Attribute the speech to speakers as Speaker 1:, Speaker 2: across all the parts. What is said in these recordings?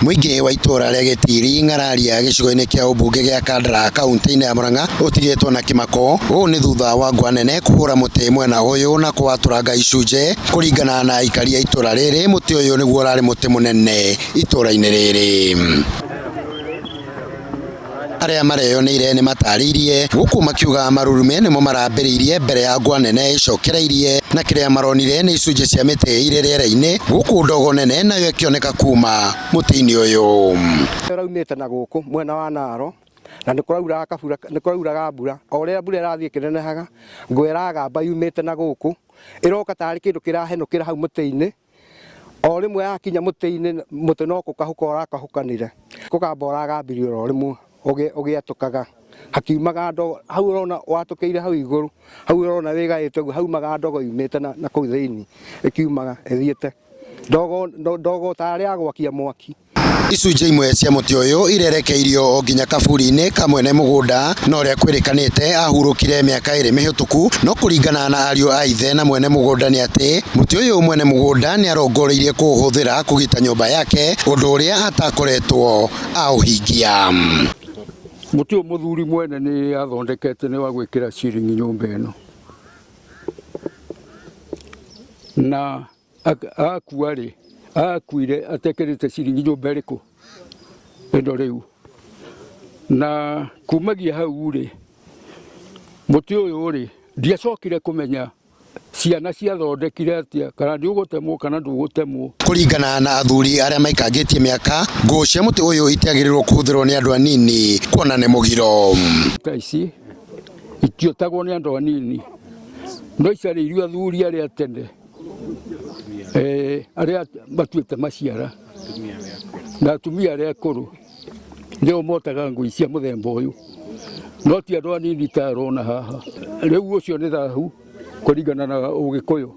Speaker 1: Muingi wa itora ria Gitiri ng'araria gicigo-ini kia ubunge gia Kandara kaunti-ini ya Murang'a utigitwo na kimako. Uu ni thutha wa ngwa nene kuhura muti mwena uyu na kwaturanga icunje. Kuringana na aikari a itora riri, muti uyu niguo urari muti munene itora-ini riri. Aria mareyoneire ni mataririe guku makiuga marurume nimo marambiriirie mbere ya ngwa nene icokereirie, na kiria maronire ni icunje cia miti ire riera-ini guku ndogo nene nayo ikioneka kuma muti-ini uyu.
Speaker 2: Raumite na guku mwena wa Naro na nikurauraga mbura, o uria mbura irathie kinenehaga ngwiraga mba yumite na guku iroka tari kindu kirahenukira hau muti-ini, o rimwe yakinya muti-ini muti no kukahuka urakahukanire kukamba uragambirie ro rimwe ugiatukaga hakiumaga ndogo hau urona watukeire hau iguru, hau urona wigaite hau maga ndogo yumite na kuu thiini ikiumaga ithiete ndogo tari agwakia mwaki.
Speaker 1: Icunje imwe cia muti uyu irerekeirio o nginya kaburi-ini ka mwene mugunda, no ria kwirikanite ahurukire miaka iri mihituku. No kuringana na ariu a ithe na mwene mugunda ni ati muti uyu mwene mugunda ni arongoreirie kuhuthira kugita nyumba yake, undu uria atakoretwo auhingia.
Speaker 3: Muti uyu muthuri mwene ni athondekete ni wa gwikira ciringi nyumba ino, na akuari akuire atekerete ciringi nyumba iriku ino riu, na kumagia hau ri muti uyu ri ndiacokire kumenya ciana ciathondekire atia kana ndi ugutemwo kana ndugutemwo.
Speaker 1: Kuringana na athuri aria maikangitie miaka, nguu cia muti uyu itiagirirwo kuhuthirwo ni andu anini kuona ni mugiro.
Speaker 3: Ici itiotagwo ni andu anini, no icariirio athuri aria tene aria batuite maciara na atumia aria akuru ndio motaga ngui cia muthemba uyu, no ti andu anini ta arona haha. Riu ucio ni thahu kuringana na Ugikuyu,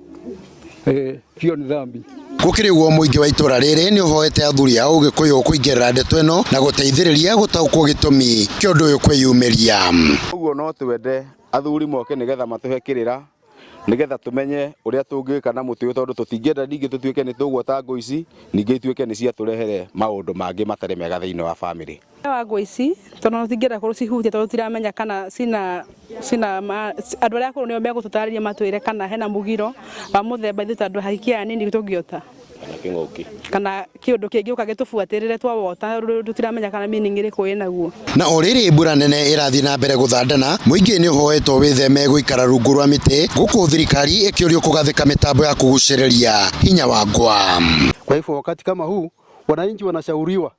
Speaker 3: pio ni thambi.
Speaker 1: Gukiri guo muingi wa itora riri ni uhoete athuri a Ugikuyu kuingirira ndeto ino na guteithiriria gutaukwo gitumi kia undu uyu kwiyumiria.
Speaker 4: Uguo no twende athuri moke nigetha matuhekirira nigetha tumenye uria tungika na muti uyu, tondu tutingenda ningi tutuike ni tugwota ngũ ici ningi ituike ni cia turehere maundu mangi matari mega thiini wa family
Speaker 5: wa ngũ ici, tondu tutingenda kuru cihutia tondu tiramenya kana cina andu aria akuru nio megututariria matwire kana hena mugiro wa muthemba ithu, tondu haikia nini tungiota kana kiundu kingi ukagitubuatirire twawota tutiramenya kana meaning iriku inaguo.
Speaker 1: Na oriri mbura nene irathi na mbere guthandana, muingi ni uhoetwo witheme guikara rungu rwa miti guku thirikari ikiorio kugathika mitambo ya kuguciriria hinya wa ngwa.
Speaker 2: Kwa hivyo wakati kama huu wananchi wanashauriwa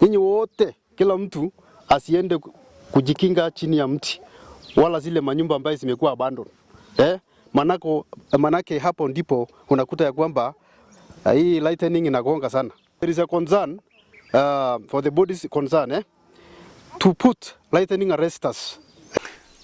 Speaker 2: nyinyi wote, kila mtu asiende kujikinga chini ya mti wala zile manyumba ambayo zimekuwa abandoned. Manake hapo ndipo unakuta ya kwamba hii lightning inagonga sana. There is a concern for the bodies concern to put lightning arresters.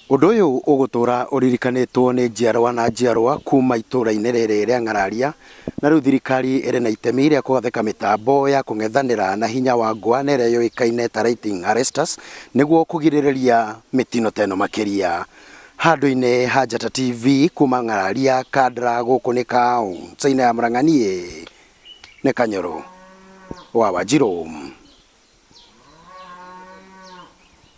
Speaker 1: Undu uyu ugutura uririkanitwo ni njiarwa na njiarwa kuma itura-ini riri ria Ng'araria, na riu thirikari iri na itemi ria kugathika mitambo ya kung'ethanira na hinya wa ngwa na iria yoikaine ta lightning arresters niguo kugiririria mitino teno makiria. Handu-ini ha Njata TV kuma Ng'araria, Kandara, guku ni kaunti-ini ya Murang'a, ni Kanyoro wa Wanjiru.